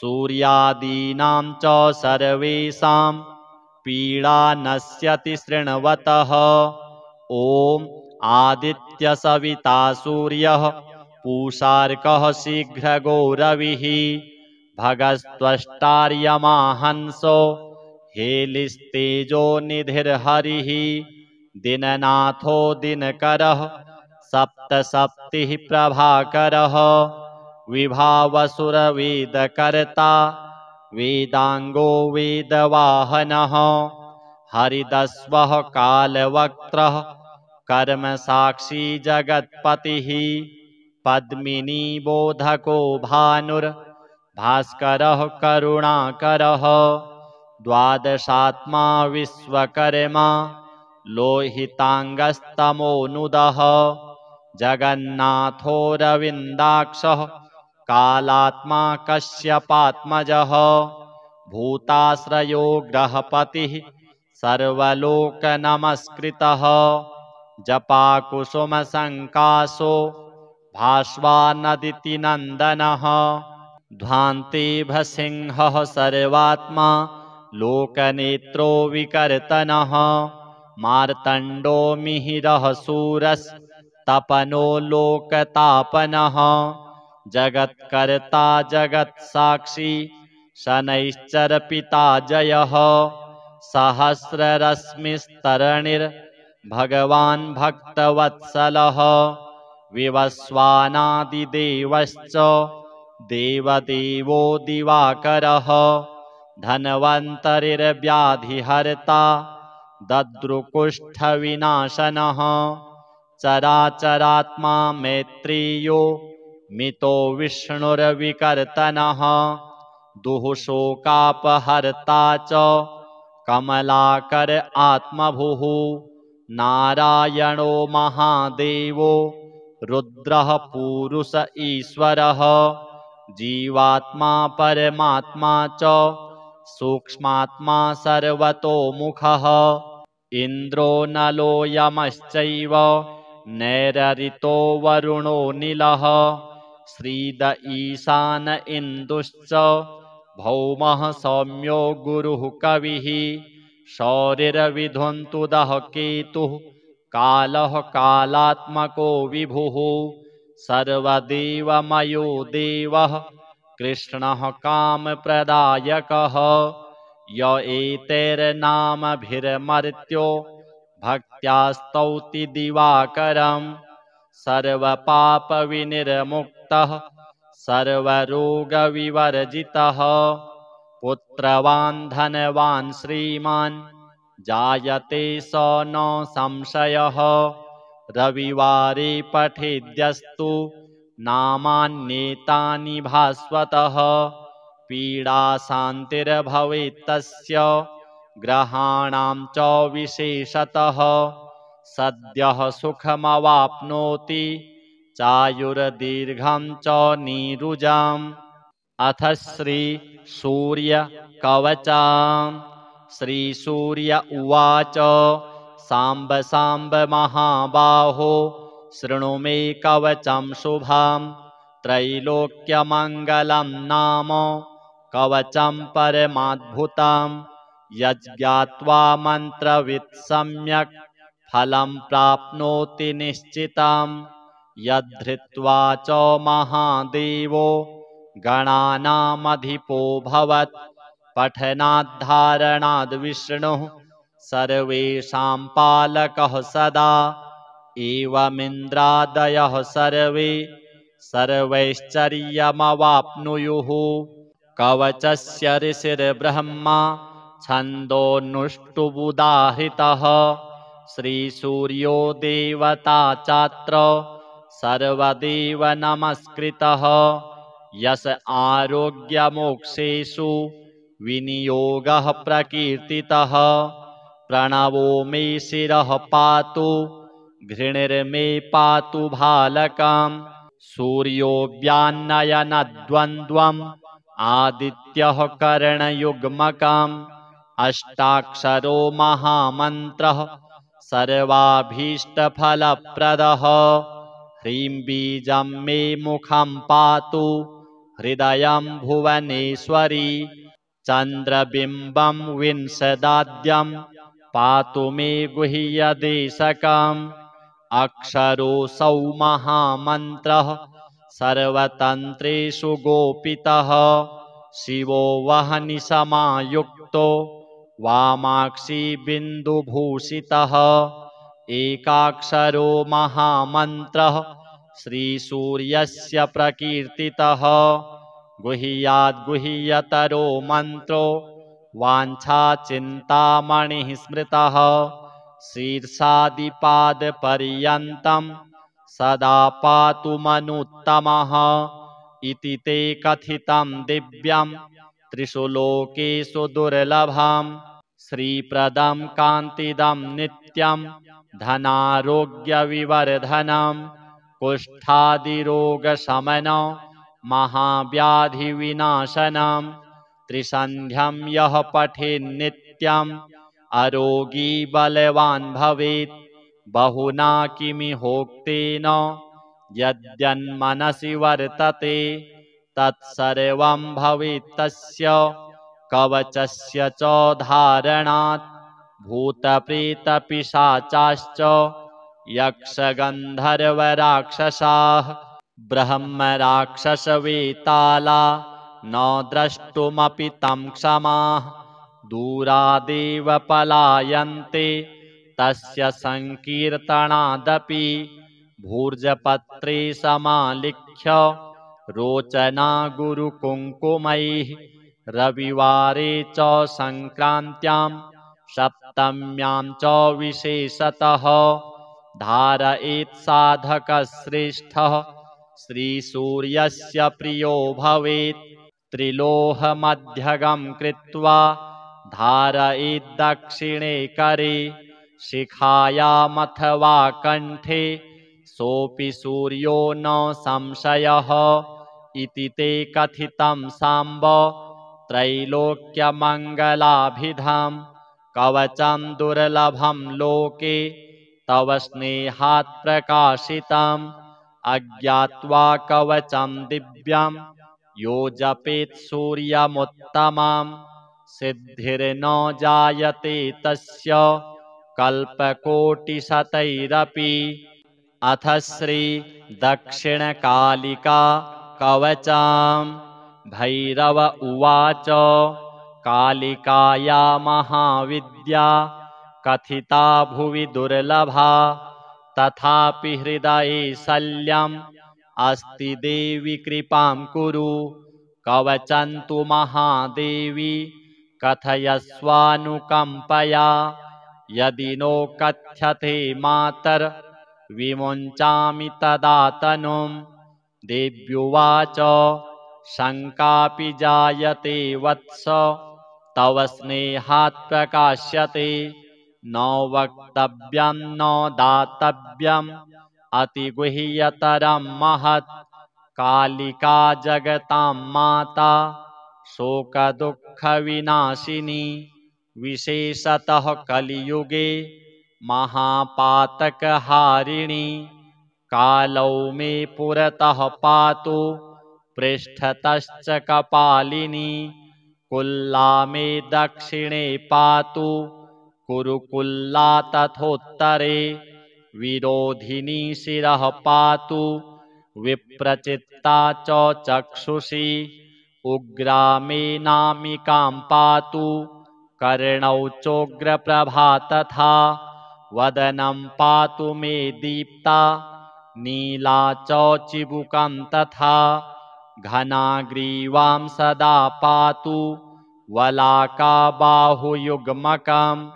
सूर्यादीनां च सर्वेषां पीडा नश्यति शृण्वतः। ॐ आदित्यसविता सूर्यः पूषार्कः शीघ्रगो रविः भगस्त्वष्टार्यमा हंसो हेलिस्तेजो निधिर्हरिः दिननाथो दिनकरः सप्तसप्तिः प्रभाकरः विभावसुरवेदकर्ता वेदांगो वेदवाहनः हरिदस्वः कालवक्त्रः कर्मसाक्षी जगत्पतिः पद्मिनी बोधको भानुर्भास्करः करुणाकरः द्वादशात्मा विश्वकर्मा लोहितांगस्तमोनुदः जगन्नाथो रविन्दाक्षः कालात्मा कश्यपात्मजः भूताश्रयो ग्रहपतिः सर्वलोकनमस्कृतः जपाकुसुमसङ्काशो भास्वानदिति नन्दनः ध्वान्तेभसिंहः सर्वात्मा लोकनेत्रो विकर्तनः मार्तण्डो मिहिरः शूरस्तपनो लोकतापनः जगत्कर्ता जगत्साक्षी शनैश्चरपिता जयः सहस्ररश्मिस्तरणिर्भगवान् भक्तवत्सलः विवस्वानादिदेवश्च देवदेवो दिवाकरः धन्वन्तरिर्व्याधिहर्ता दद्रुकुष्ठविनाशनः चराचरात्मा मैत्रेयो मितो विष्णुर्विकर्तनः दुःशोकापहर्ता च कमलाकर आत्मभुः नारायणो महादेवो रुद्रः पुरुष ईश्वरः जीवात्मा परमात्मा च सूक्ष्मात्मा सर्वतोमुखः इन्द्रो नलो यमश्चैव नैररितो वरुणो नीलः श्रीद ईशान इन्दुश्च भौमः सौम्यो गुरुः कविः शौरिर्विधुन्तुदः केतुः कालः कालात्मको विभुः सर्वदेवमयो देवः कृष्णः कामप्रदायकः य एतैर्नामभिर्मर्त्यो भक्त्या स्तौति दिवाकरम् सर्वपापविनिर्मुक्तः सर्वरोगविवर्जितः पुत्रवान् धनवान् श्रीमान् जायते स न संशयः रविवारे पठेद्यस्तु नामान्येतानि भास्वतः पीडाशान्तिर्भवेत्तस्य ग्रहाणां च विशेषतः सद्यः सुखमवाप्नोति चायुर्दीर्घं च नीरुजम् अथ श्री सूर्यकवचम् श्रीसूर्य उवाच साम्ब साम्ब महाबाहो शृणु मे कवचं शुभं त्रैलोक्यमङ्गलं नाम कवचं परमाद्भुतं यज्ञात्वा मन्त्रवित् सम्यक् फलं प्राप्नोति निश्चितं यद्धृत्वा च महादेवो गणानामधिपो भवत् पठनाद्धारणाद् विष्णुः सर्वेषां पालकः सदा एवमिन्द्रादयः सर्वे सर्वैश्चर्यमवाप्नुयुः कवचस्य ऋषिर्ब्रह्मा छन्दोनुष्टुबुदाहृतः श्रीसूर्यो देवता चात्र सर्वदेव नमस्कृतः यस आरोग्यमोक्षेषु विनियोगः प्रकीर्तितः। प्रणवो मे शिरः पातु घृणिर्मे पातु भालकम्। सूर्यो व्यान्नयनद्वन्द्वम् आदित्यः करणयुग्मकम्। अष्टाक्षरो महामन्त्रः सर्वाभीष्टफलप्रदः। ह्रीं बीजं मे मुखं पातु हृदयं भुवनेश्वरी। चन्द्रबिम्बं विंशदाद्यं पातु मे गुह्यदेशकम्। अक्षरोऽसौ महामन्त्रः सर्वतन्त्रेषु गोपितः। शिवो वह्निसमायुक्तो वामाक्षि बिन्दुभूषितः। एकाक्षरो महामन्त्रः श्रीसूर्यस्य प्रकीर्तितः। गुह्याद्गुह्यतरो मन्त्रो वाञ्छाचिन्तामणिः स्मृतः। शीर्षादिपादपर्यन्तं सदा पातु मनुत्तमः। इति ते कथितं दिव्यं त्रिषु लोकेषु दुर्लभम्। श्रीप्रदं कान्तिदं नित्यं धनारोग्यविवर्धनम्। कुष्ठादिरोगशमनं महाव्याधिविनाशनम्। त्रिसन्ध्यं यः पठेन्नित्यम् अरोगी बलवान् भवेत्। बहुना किमिहोक्तेन यद्यन्मनसि वर्तते तत्सर्वं भवेत् तस्य कवचस्य च धारणात्। भूतप्रेतपिशाचाश्च यक्षगन्धर्वराक्षसाः ब्रह्मराक्षसवेताला न द्रष्टुमपि तं क्षमाः। दूरादेव पलायन्ते तस्य संकीर्तनादपि। भूर्जपत्रे समालिख्य रोचना गुरुकुङ्कुमैः। रविवारे च संक्रान्त्यां सप्तम्यां च विशेषतः धारयेत् साधकश्रेष्ठः श्रीसूर्यस्य प्रियो भवेत्। त्रिलोहमध्यगं कृत्वा धारयेत् दक्षिणे करे। शिखायामथवा कण्ठे सोऽपि सूर्यो न संशयः। इति ते कथितं साम्ब त्रैलोक्यमङ्गलाभिधां। कवचं दुर्लभं लोके तव स्नेहात् प्रकाशितम्। अज्ञात्वा कवचं दिव्यं यो जपेत् सूर्यमुत्तमम्। सिद्धिर्न जायते तस्य कल्पकोटिशतैरपि। अथ श्री दक्षिणकालिका कवचम्। भैरव उवाच कालिकाया महाविद्या कथिता भुवि दुर्लभा। तथापि हृदये शल्यम् अस्ति देवि कृपां कुरु। कवचं तु महादेवी कथयस्वानुकम्पया। यदि नो कथ्यते मातर विमुञ्चामि तदा तनुम्। देव्युवाच शङ्कापि जायते वत्स तव स्नेहात् प्रकाश्यते। न वक्तव्यं न दातव्यम् अतिगुह्यतरं महत्। कालिका जगतां माता शोकदुःखविनाशिनी। विशेषतः कलियुगे महापातकहारिणी। कालौ मे पुरतः पातु पृष्ठतश्च कपालिनी। कुल्ला मे दक्षिणे पातु कुरुकुल्ला तथोत्तरे। विरोधिनी शिरः पातु विप्रचित्ता च चक्षुषी। उग्रा मे नामिकां पातु कर्णौ चोग्रप्रभा तथा। वदनं पातु मे दीप्ता नीला च चिबुकं तथा। घनाग्रीवां सदा पातु वलाका बाहुयुग्मकम्।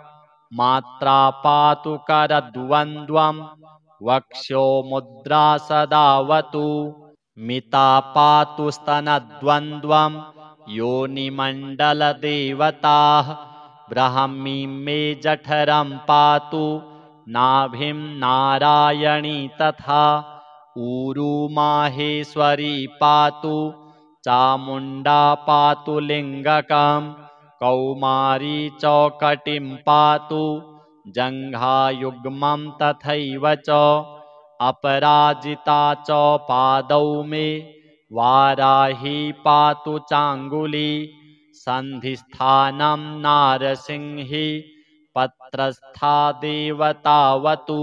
मात्रा पातु करद्वन्द्वं वक्षो मुद्रा सदावतु। मिता पातु स्तनद्वन्द्वं योनिमण्डलदेवताः ब्राह्मीं मे जठरं पातु नाभिं नारायणी तथा ऊरू माहेश्वरी पातु चामुण्डा पातु लिङ्गकं कौमारी चौकटिं पातु जङ्घायुग्मं तथैव च अपराजिता च पादौ मे वाराही पातु चाङ्गुली सन्धिस्थानं नारसिंही पत्रस्था देवतावतु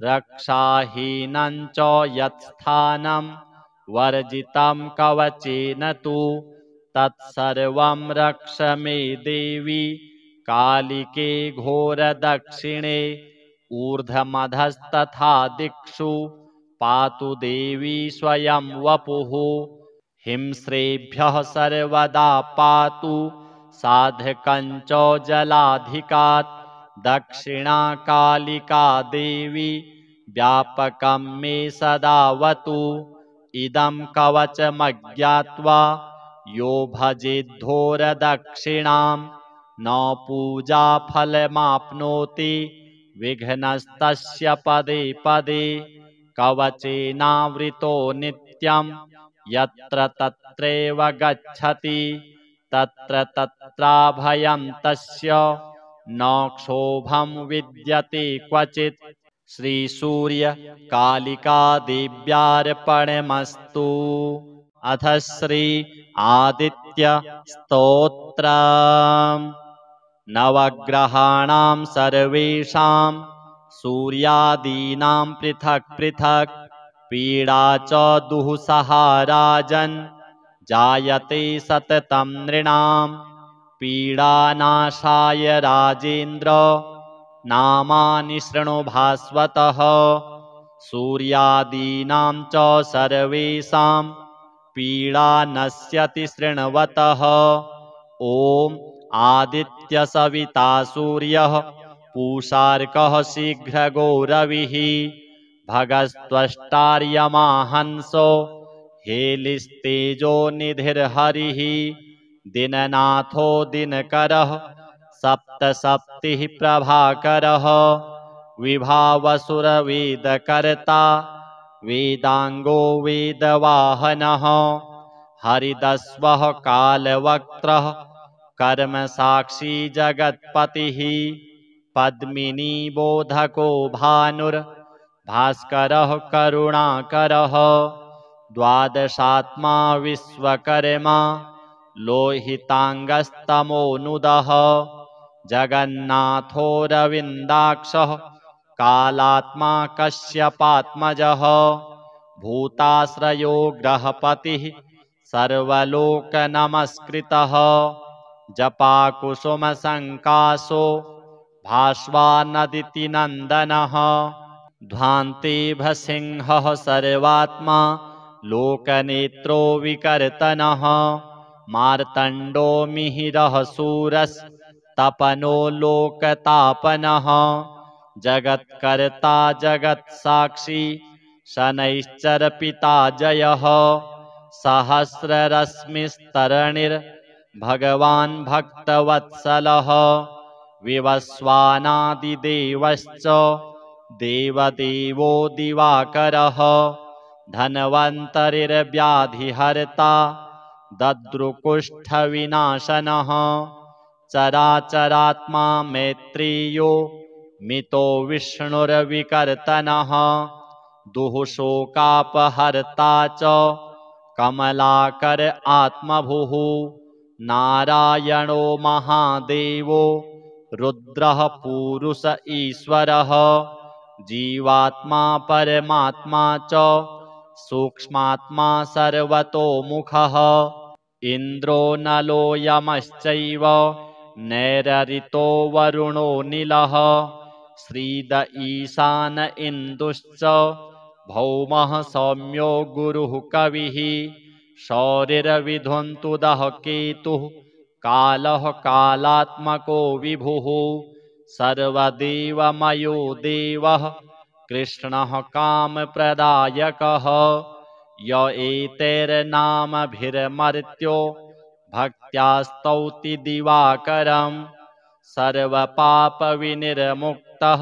रक्षाहीनं च यत्स्थानं वर्जितं कवचेन तु तत्सर्वं रक्ष मे देवी कालिके घोरदक्षिणे ऊर्ध्वमधस्तथा दिक्षु पातु देवी स्वयं वपुः हिंस्रेभ्यः सर्वदा पातु साधकं च जलाधिकात् दक्षिणा कालिका देवी व्यापकं मे सदावतु इदं कवचमज्ञात्वा यो भजेद्धोरदक्षिणां न पूजाफलमाप्नोति विघ्नस्तस्य पदे पदे कवचेनावृतो नित्यं यत्र तत्रैव गच्छति तत्र तत्राभयं तस्य न क्षोभं विद्यते क्वचित् श्रीसूर्य कालिका देव्यार्पणमस्तु। अथ श्री आदित्य स्तोत्रम्। नवग्रहाणां सर्वेषां सूर्यादीनां पृथक् पृथक् पीडा च दुःसहा राजन् जायते सततं नृणां पीडानाशाय राजेन्द्र नामानि शृणु भास्वतः सूर्यादीनां च सर्वेषां पीडा नश्यति शृण्वतः। ॐ आदित्य सविता सूर्यः पूषार्कः शीघ्रगो रविः भगस्त्वष्टार्यमा हंसो हेलिस्तेजो निधिर्हरिः दिननाथो दिनकरः सप्तसप्तिः प्रभाकरः विभावसुरवेदकर्ता वेदांगो वेदवाहनः हरिदस्वः कालवक्त्रः कर्मसाक्षी जगत्पतिः पद्मिनी बोधको भानुर्भास्करः करुणाकरः द्वादशात्मा विश्वकर्मा लोहितांगस्तमोनुदः जगन्नाथो रविन्दाक्षः कालात्मा कश्यपात्मजः भूताश्रयो ग्रहपतिः सर्वलोकनमस्कृतः जपाकुसुमसङ्कासो भास्वानदिति नन्दनः ध्वान्ते भसिंहः सर्वात्मा लोकनेत्रो विकर्तनः मार्तण्डो मिहिरः शूरस्तपनो लोकतापनः जगत्कर्ता जगत्साक्षी शनैश्चरपिता जयः सहस्ररश्मिस्तरणिर्भगवान् भक्तवत्सलः विवस्वानादिदेवश्च देवदेवो दिवाकरः धन्वन्तरिर्व्याधिहर्ता दद्रुकुष्ठविनाशनः चराचरात्मा मैत्रेयो मितो विष्णुर्विकर्तनः दुःशोकापहर्ता च कमलाकर आत्मभुः नारायणो महादेवो रुद्रः पुरुष ईश्वरः जीवात्मा परमात्मा च सूक्ष्मात्मा सर्वतोमुखः इन्द्रो नलो यमश्चैव नैररितो वरुणो नीलः श्रीद ईशान इन्दुश्च भौमः सौम्यो गुरुः कविः शौरिर्विधुन्तुदः केतुः कालः कालात्मको विभुः सर्वदेवमयो देवः कृष्णः कामप्रदायकः य एतैर्नामभिर्मर्त्यो भक्त्या स्तौति दिवाकरम् सर्वपापविनिर्मुक्तः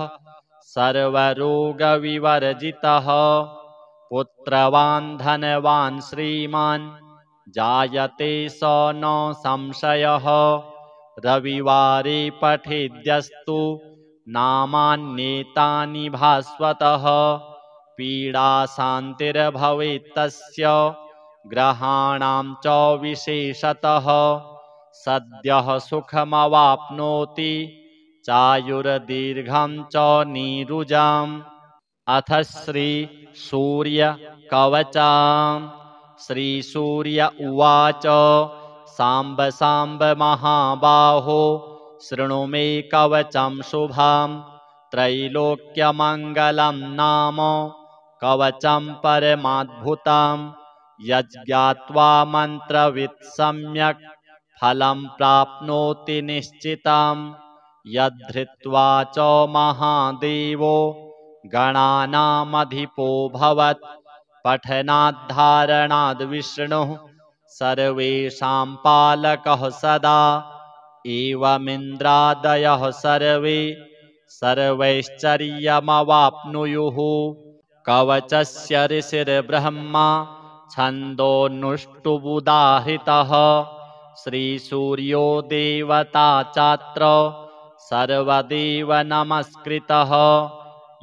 सर्वरोगविवर्जितः पुत्रवान् धनवान् श्रीमान् जायते स न संशयः रविवारे पठेद्यस्तु नामान्येतानि भास्वतः पीडाशान्तिर्भवेत् तस्य ग्रहाणां च विशेषतः सद्यः सुखमवाप्नोति चायुर्दीर्घं च नीरुजम् अथ श्री सूर्य कवचम् श्रीसूर्य उवाच साम्ब साम्ब महाबाहो शृणु मे कवचं शुभं त्रैलोक्यमङ्गलं नाम कवचं परमाद्भुतं यज्ञात्वा मन्त्रवित् सम्यक् फलं प्राप्नोति निश्चितं यद्धृत्वा च महादेवो गणानामधिपो भवत् पठनाद्धारणाद् विष्णुः सर्वेषां पालकः सदा एवमिन्द्रादयः सर्वे सर्वैश्चर्यमवाप्नुयुः कवचस्य ऋषिर्ब्रह्मा छन्दोनुष्टुबुदाहृतः श्रीसूर्यो देवता चात्र सर्वदेव नमस्कृतः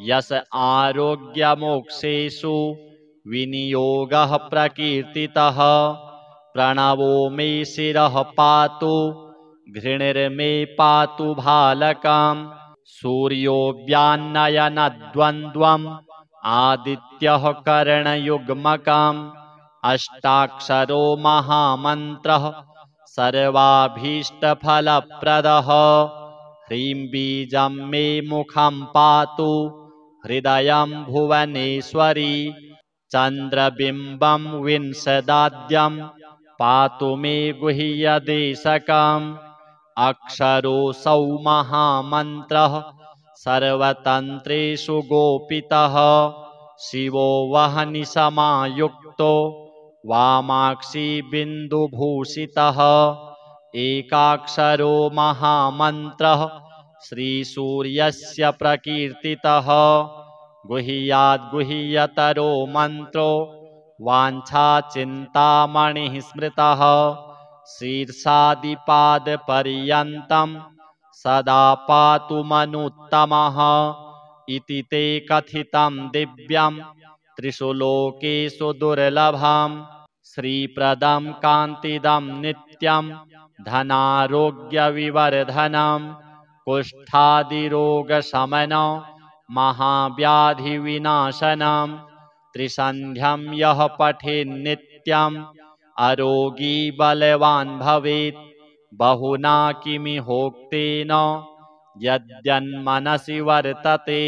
यस आरोग्यमोक्षेषु विनियोगः प्रकीर्तितः प्रणवो मे शिरः पातु घृणिर्मे पातु भालकम् सूर्यो व्यान्नयनद्वन्द्वम् आदित्यः करणयुग्मकम् अष्टाक्षरो महामन्त्रः सर्वाभीष्टफलप्रदः ह्रीं बीजं मे मुखं पातु हृदयं भुवनेश्वरी चन्द्रबिम्बं विंशदाद्यं पातु मे गुह्यदेशकम् अक्षरोऽसौ महामन्त्रः सर्वतन्त्रेषु गोपितः शिवो वह्निसमायुक्तो वामाक्षी बिन्दुभूषितः एकाक्षरो महामन्त्रः श्रीसूर्यस्य प्रकीर्तितः गुह्याद्गुह्यतरो मन्त्रो वाञ्छाचिन्तामणिः स्मृतः शीर्षादिपादपर्यन्तं सदा पातु मनुत्तमः इति ते कथितं दिव्यं त्रिषु लोकेषु दुर्लभम् श्रीप्रदं कान्तिदं नित्यं धनारोग्यविवर्धनम् कुष्ठादिरोगशमनं महाव्याधिविनाशनम् त्रिसन्ध्यं यः पठेन्नित्यम् अरोगी बलवान् भवेत् बहुना किमिहोक्तेन यद्यन्मनसि वर्तते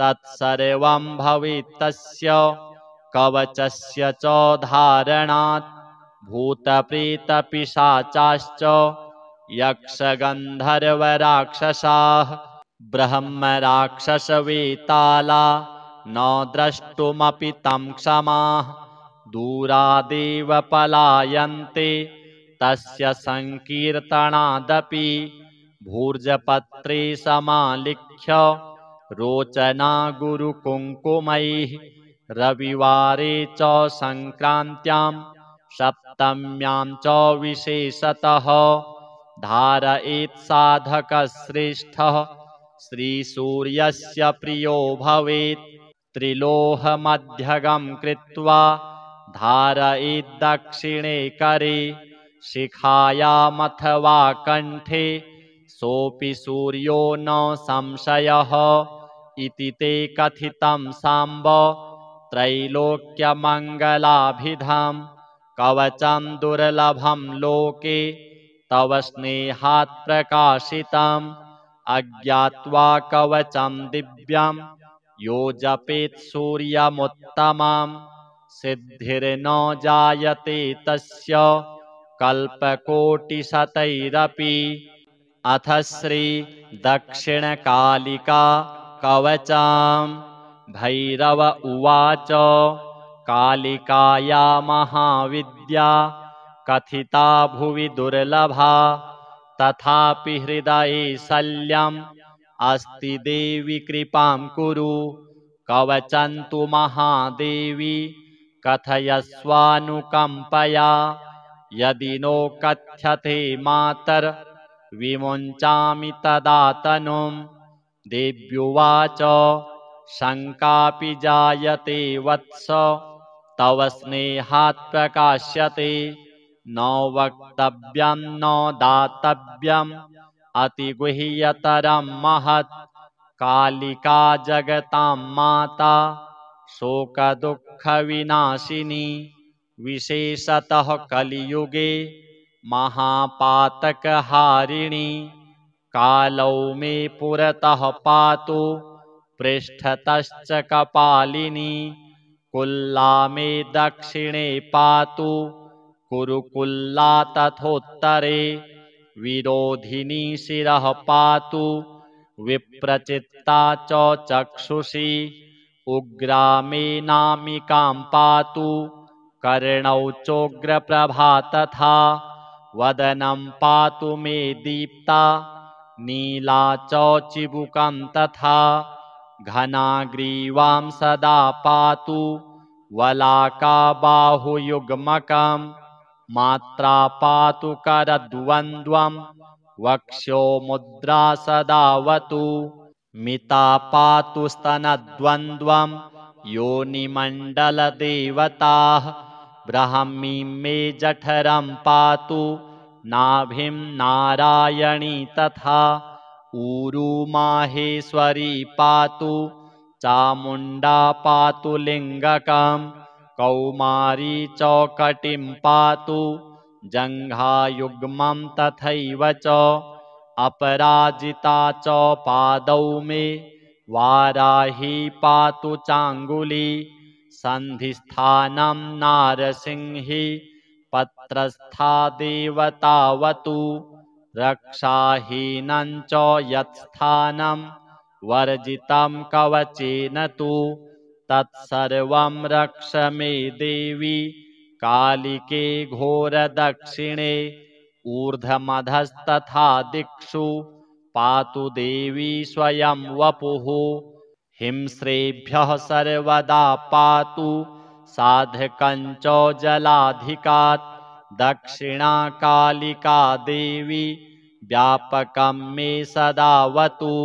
तत्सर्वं भवेत् तस्य कवचस्य च धारणात् भूतप्रेतपिशाचाश्च यक्षगन्धर्वराक्षसाः ब्रह्मराक्षसवेताला न द्रष्टुमपि तं क्षमाः दूरादेव पलायन्ते तस्य संकीर्तनादपि भूर्जपत्रे समालिख्य रोचना गुरुकुङ्कुमैः रविवारे च संक्रान्त्यां सप्तम्यां च विशेषतः धारयेत् साधकश्रेष्ठः श्रीसूर्यस्य प्रियो भवेत् त्रिलोहमध्यगं कृत्वा धारयेत् दक्षिणे करे शिखायामथवा कण्ठे सोऽपि सूर्यो न संशयः इति ते कथितं साम्ब त्रैलोक्यमङ्गलाभिधं कवचं दुर्लभं लोके तव स्नेहात् प्रकाशितम् अज्ञात्वा कवचं दिव्यं यो जपेत् सूर्यमुत्तमं सिद्धिर्न जायते तस्य कल्पकोटिशतैरपि अथ श्री दक्षिणकालिका कवचम् भैरव उवाच कालिकाया महाविद्या कथिता भुवि दुर्लभा तथापि हृदये शल्यम् अस्ति देवि कृपां कुरु कवचन्तु महादेवी कथयस्वानुकम्पया यदि नो कथ्यते मातर्विमुञ्चामि तदा तनुं देव्युवाच शङ्कापि जायते वत्स तव स्नेहात् प्रकाश्यते न वक्तव्यं न दातव्यम् अतिगुह्यतरं महत् कालिका जगतां माता शोकदुःखविनाशिनी विशेषतः कलियुगे महापातकहारिणी कालौ मे पुरतः पातु पृष्ठतश्च कपालिनी कुल्ला मे दक्षिणे पातु कुरुकुल्ला तथोत्तरे विरोधिनी शिरः पातु विप्रचित्ता च चक्षुषी उग्रा मे नामिकां पातु कर्णौ चोग्रप्रभा तथा वदनं पातु मे दीप्ता नीला च चिबुकं तथा घनाग्रीवां सदा पातु वलाका बाहुयुग्मकं मात्रा पातु करद्वन्द्वं वक्षो मुद्रा सदावतु मिता पातु स्तनद्वन्द्वं योनिमण्डलदेवताः ब्राह्मीं मे जठरं पातु नाभिं नारायणी तथा ऊरू माहेश्वरी पातु चामुण्डा पातु लिङ्गकं कौमारी चौकटिं पातु जङ्घायुग्मं तथैव च अपराजिता च पादौ मे वाराही पातु चाङ्गुली सन्धिस्थानं नारसिंही पत्रस्था देवतावतु रक्षाहीनं च यत्स्थानं वर्जितं कवचेन तु तत्सर्वं रक्ष मे देवी कालिके घोरदक्षिणे ऊर्ध्वमधस्तथा दिक्षु पातु देवी स्वयं वपुः हिंस्रेभ्यः सर्वदा पातु साधकं च जलाधिकात् दक्षिणा कालिका देवी व्यापकं मे सदावतु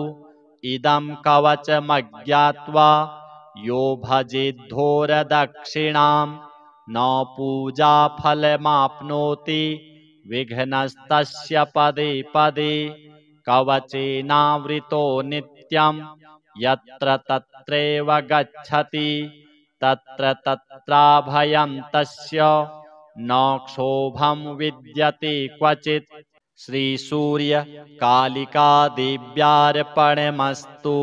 इदं कवचमज्ञात्वा यो भजेद्धोरदक्षिणां न पूजाफलमाप्नोति विघ्नस्तस्य पदे पदे कवचेनावृतो नित्यं यत्र तत्रैव गच्छति तत्र तत्राभयं तस्य न क्षोभं विद्यते क्वचित् श्रीसूर्य कालिका देव्यार्पणमस्तु।